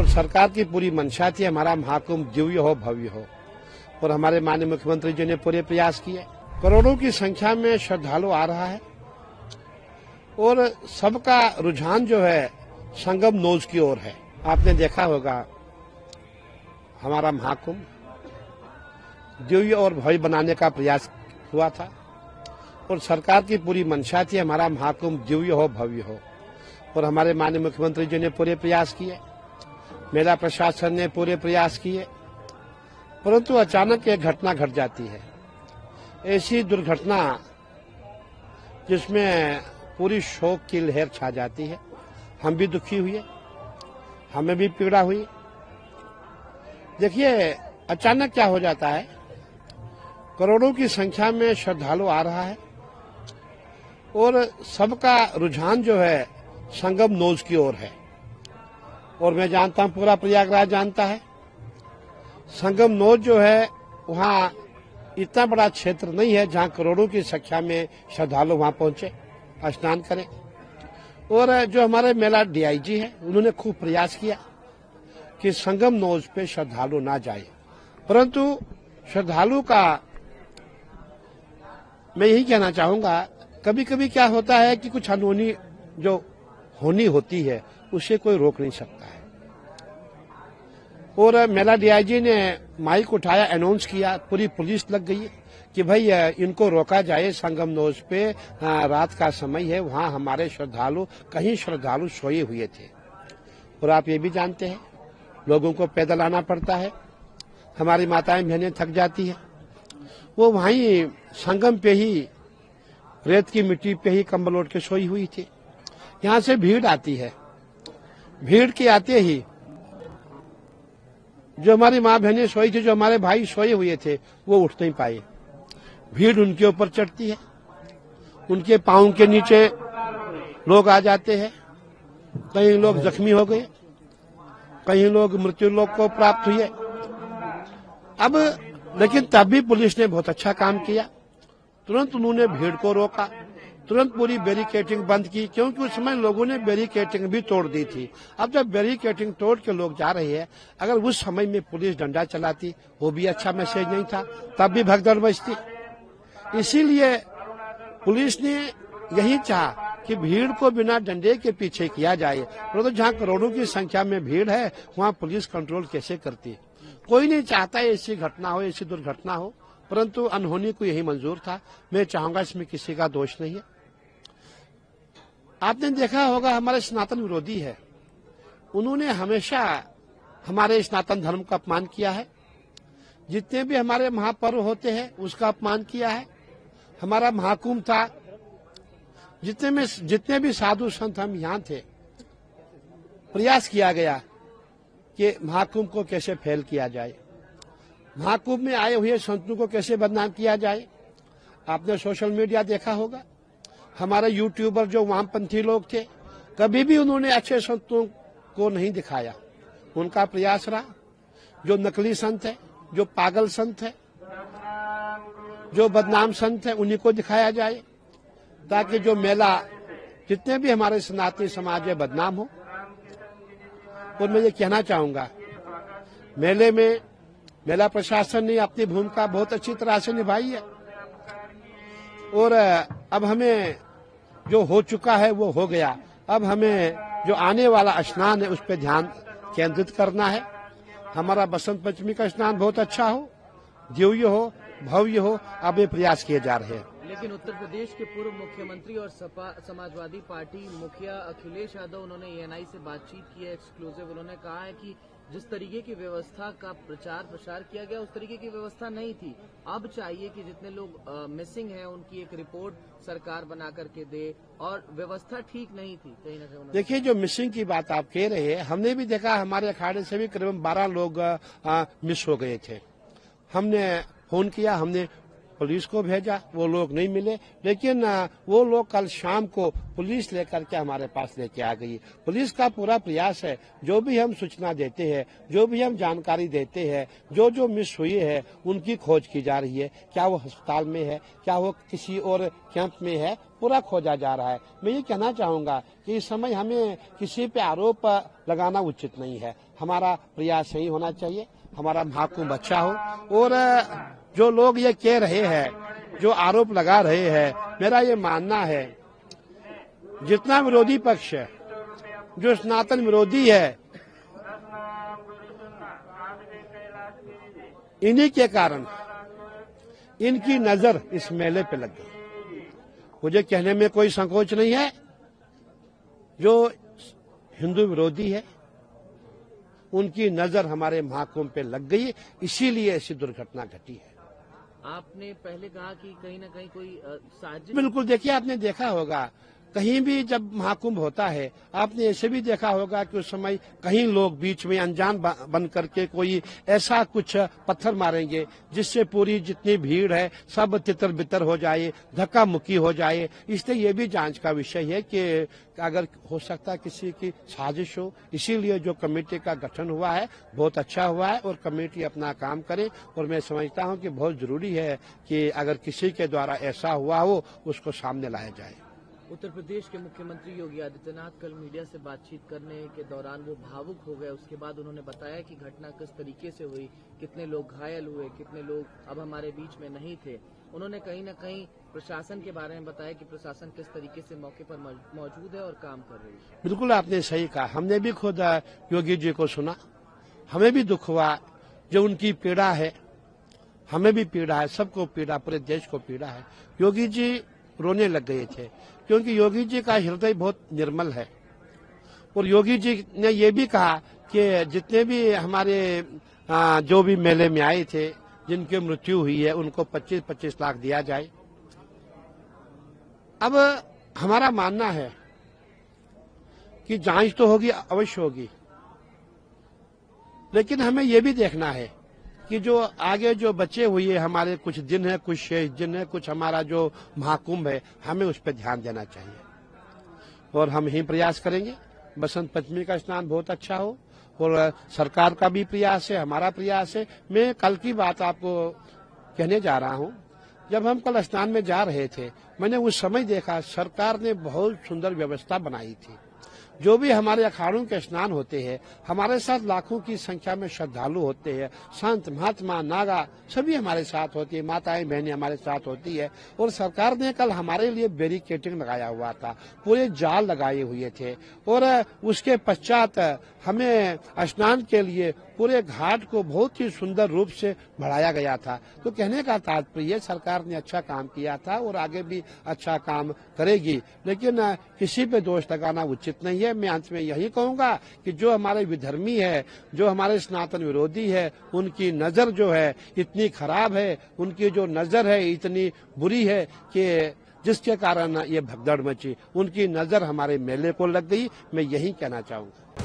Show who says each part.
Speaker 1: और सरकार की पूरी मंशा थी हमारा महाकुंभ दिव्य हो भव्य हो और हमारे माननीय मुख्यमंत्री जी ने पूरे प्रयास किए। करोड़ों की संख्या में श्रद्धालु आ रहा है और सबका रुझान जो है संगम नोज की ओर है। आपने देखा होगा हमारा महाकुंभ दिव्य और भव्य बनाने का प्रयास हुआ था और सरकार की पूरी मंशा थी हमारा महाकुंभ दिव्य हो भव्य हो और हमारे माननीय मुख्यमंत्री जी ने पूरे प्रयास किए, मेला प्रशासन ने पूरे प्रयास किए, परंतु अचानक एक घटना घट जाती है। ऐसी दुर्घटना जिसमें पूरी शोक की लहर छा जाती है। हम भी दुखी हुए, हमें भी पीड़ा हुई। देखिए अचानक क्या हो जाता है, करोड़ों की संख्या में श्रद्धालु आ रहा है और सबका रुझान जो है संगम नोज की ओर है और मैं जानता हूं पूरा प्रयागराज जानता है। संगम नोज जो है वहां इतना बड़ा क्षेत्र नहीं है जहां करोड़ों की संख्या में श्रद्धालु वहां पहुंचे, स्नान करें। और जो हमारे मेला डीआईजी है उन्होंने खूब प्रयास किया कि संगम नोज पे श्रद्धालु ना जाए, परंतु श्रद्धालु का मैं यही कहना चाहूंगा, कभी कभी क्या होता है कि कुछ अनहोनी जो होनी होती है उसे कोई रोक नहीं सकता है। और मेला डीआईजी ने माइक उठाया, अनाउंस किया, पूरी पुलिस लग गई कि भाई इनको रोका जाए, संगम नोज पे रात का समय है, वहां हमारे श्रद्धालु कहीं श्रद्धालु सोए हुए थे। और आप ये भी जानते हैं लोगों को पैदल आना पड़ता है, हमारी माताएं बहनें थक जाती है, वो वहीं संगम पे ही रेत की मिट्टी पे ही कंबल ओढ़ के सोई हुई थी। यहाँ से भीड़ आती है, भीड़ के आते ही जो हमारी माँ बहनें सोई थी, जो हमारे भाई सोए हुए थे, वो उठ नहीं पाए। भीड़ उनके ऊपर चढ़ती है, उनके पांव के नीचे लोग आ जाते हैं, कई लोग जख्मी हो गए, कई लोग मृत्यु लोक को प्राप्त हुए। अब लेकिन तब भी पुलिस ने बहुत अच्छा काम किया, तुरंत उन्होंने भीड़ को रोका, तुरंत पूरी बैरिकेटिंग बंद की, क्योंकि उस समय लोगों ने बैरिकेटिंग भी तोड़ दी थी। अब जब बैरिकेटिंग तोड़ के लोग जा रहे हैं, अगर उस समय में पुलिस डंडा चलाती वो भी अच्छा मैसेज नहीं था, तब भी भगदड़ मचती। इसीलिए पुलिस ने यही चाहा कि भीड़ को बिना डंडे के पीछे किया जाए, परंतु जहाँ करोड़ों की संख्या में भीड़ है वहाँ पुलिस कंट्रोल कैसे करती। कोई नहीं चाहता ऐसी घटना हो, ऐसी दुर्घटना हो, परंतु अनहोनी को यही मंजूर था। मैं चाहूंगा इसमें किसी का दोष नहीं है। आपने देखा होगा हमारे सनातन विरोधी है, उन्होंने हमेशा हमारे सनातन धर्म का अपमान किया है, जितने भी हमारे महापर्व होते हैं उसका अपमान किया है। हमारा महाकुंभ था, जितने भी साधु संत हम यहाँ थे, प्रयास किया गया कि महाकुंभ को कैसे फेल किया जाए, महाकुंभ में आए हुए संतों को कैसे बदनाम किया जाए। आपने सोशल मीडिया देखा होगा, हमारे यूट्यूबर जो वामपंथी लोग थे, कभी भी उन्होंने अच्छे संतों को नहीं दिखाया। उनका प्रयास रहा जो नकली संत है, जो पागल संत है, जो बदनाम संत है, उन्हीं को दिखाया जाए, ताकि जो मेला जितने भी हमारे सनातनी समाज में बदनाम हो। और मैं ये कहना चाहूंगा, मेले में मेला प्रशासन ने अपनी भूमिका बहुत अच्छी तरह से निभाई है और अब हमें जो हो चुका है वो हो गया। अब हमें जो आने वाला स्नान है उस पर ध्यान केंद्रित करना है। हमारा बसंत पंचमी का स्नान बहुत अच्छा हो, दिव्य हो, भव्य हो, अब ये प्रयास किए जा रहे हैं।
Speaker 2: लेकिन उत्तर प्रदेश के पूर्व मुख्यमंत्री और समाजवादी पार्टी मुखिया अखिलेश यादव, उन्होंने एएनआई से बातचीत की है एक्सक्लूसिव। उन्होंने कहा है कि जिस तरीके की व्यवस्था का प्रचार प्रसार किया गया उस तरीके की व्यवस्था नहीं थी। अब चाहिए कि जितने लोग मिसिंग हैं उनकी एक रिपोर्ट सरकार बना करके दे, और व्यवस्था ठीक नहीं थी कहीं ना कहीं।
Speaker 1: देखिए जो मिसिंग की बात आप कह रहे हैं, हमने भी देखा, हमारे अखाड़े से भी करीबन 12 लोग मिस हो गए थे। हमने फोन किया, हमने पुलिस को भेजा, वो लोग नहीं मिले, लेकिन वो लोग कल शाम को पुलिस लेकर के हमारे पास लेके आ गई। पुलिस का पूरा प्रयास है, जो भी हम सूचना देते हैं, जो भी हम जानकारी देते हैं, जो मिस हुई है उनकी खोज की जा रही है। क्या वो अस्पताल में है, क्या वो किसी और कैंप में है, पूरा खोजा जा रहा है। मैं ये कहना चाहूंगा कि इस समय हमें किसी पे आरोप लगाना उचित नहीं है। हमारा प्रयास यही होना चाहिए, हमारा महाकुंभ अच्छा हो। और जो लोग ये कह रहे हैं, जो आरोप लगा रहे हैं, मेरा ये मानना है जितना विरोधी पक्ष है, जो सनातन विरोधी है, इन्हीं के कारण इनकी नजर इस मेले पे लग गई। मुझे कहने में कोई संकोच नहीं है, जो हिंदू विरोधी है उनकी नजर हमारे महाकुंभ पे लग गई, इसीलिए ऐसी दुर्घटना घटी है।
Speaker 2: आपने पहले कहा कि कहीं न कहीं कोई साजिश।
Speaker 1: बिल्कुल, देखिए आपने देखा होगा कहीं भी जब महाकुंभ होता है, आपने ऐसे भी देखा होगा कि उस समय कहीं लोग बीच में अनजान बन करके कोई ऐसा कुछ पत्थर मारेंगे जिससे पूरी जितनी भीड़ है सब तितर बितर हो जाए, धक्का मुक्की हो जाए। इसलिए ये भी जांच का विषय है कि अगर हो सकता है किसी की साजिश हो, इसीलिए जो कमेटी का गठन हुआ है बहुत अच्छा हुआ है और कमेटी अपना काम करे। और मैं समझता हूं कि बहुत जरूरी है कि अगर किसी के द्वारा ऐसा हुआ हो उसको सामने लाया जाए।
Speaker 2: उत्तर प्रदेश के मुख्यमंत्री योगी आदित्यनाथ कल मीडिया से बातचीत करने के दौरान वो भावुक हो गए। उसके बाद उन्होंने बताया कि घटना किस तरीके से हुई, कितने लोग घायल हुए, कितने लोग अब हमारे बीच में नहीं थे। उन्होंने कहीं न कहीं प्रशासन के बारे में बताया कि प्रशासन किस तरीके से मौके पर मौजूद है और काम कर रही है।
Speaker 1: बिल्कुल आपने सही कहा, हमने भी खुद योगी जी को सुना, हमें भी दुख हुआ। जो उनकी पीड़ा है, हमें भी पीड़ा है, सबको पीड़ा, पूरे देश को पीड़ा है। योगी जी रोने लग गए थे क्योंकि योगी जी का हृदय बहुत निर्मल है। और योगी जी ने ये भी कहा कि जितने भी हमारे जो भी मेले में आए थे, जिनकी मृत्यु हुई है, उनको 25-25 लाख दिया जाए। अब हमारा मानना है कि जांच तो होगी, अवश्य होगी, लेकिन हमें ये भी देखना है कि जो आगे जो बचे हुए हमारे कुछ दिन है, कुछ शेष दिन है, कुछ हमारा जो महाकुंभ है, हमें उस पर ध्यान देना चाहिए। और हम ही प्रयास करेंगे बसंत पंचमी का स्नान बहुत अच्छा हो। और सरकार का भी प्रयास है, हमारा प्रयास है। मैं कल की बात आपको कहने जा रहा हूं। जब हम कल स्नान में जा रहे थे, मैंने उस समय देखा सरकार ने बहुत सुंदर व्यवस्था बनाई थी। जो भी हमारे अखाड़ों के स्नान होते हैं, हमारे साथ लाखों की संख्या में श्रद्धालु होते हैं, संत महात्मा नागा सभी हमारे साथ होती है, माताएं बहनें हमारे साथ होती है। और सरकार ने कल हमारे लिए बैरिकेडिंग लगाया हुआ था, पूरे जाल लगाए हुए थे। और उसके पश्चात हमें स्नान के लिए पूरे घाट को बहुत ही सुंदर रूप से बढ़ाया गया था। तो कहने का तात्पर्य सरकार ने अच्छा काम किया था और आगे भी अच्छा काम करेगी, लेकिन किसी पे दोष लगाना उचित नहीं है। मैं अंत में यही कहूंगा कि जो हमारे विधर्मी है, जो हमारे सनातन विरोधी है, उनकी नजर जो है इतनी खराब है, उनकी जो नजर है इतनी बुरी है कि जिसके कारण ये भगदड़ मची, उनकी नजर हमारे मेले को लग गई। मैं यही कहना चाहूंगा।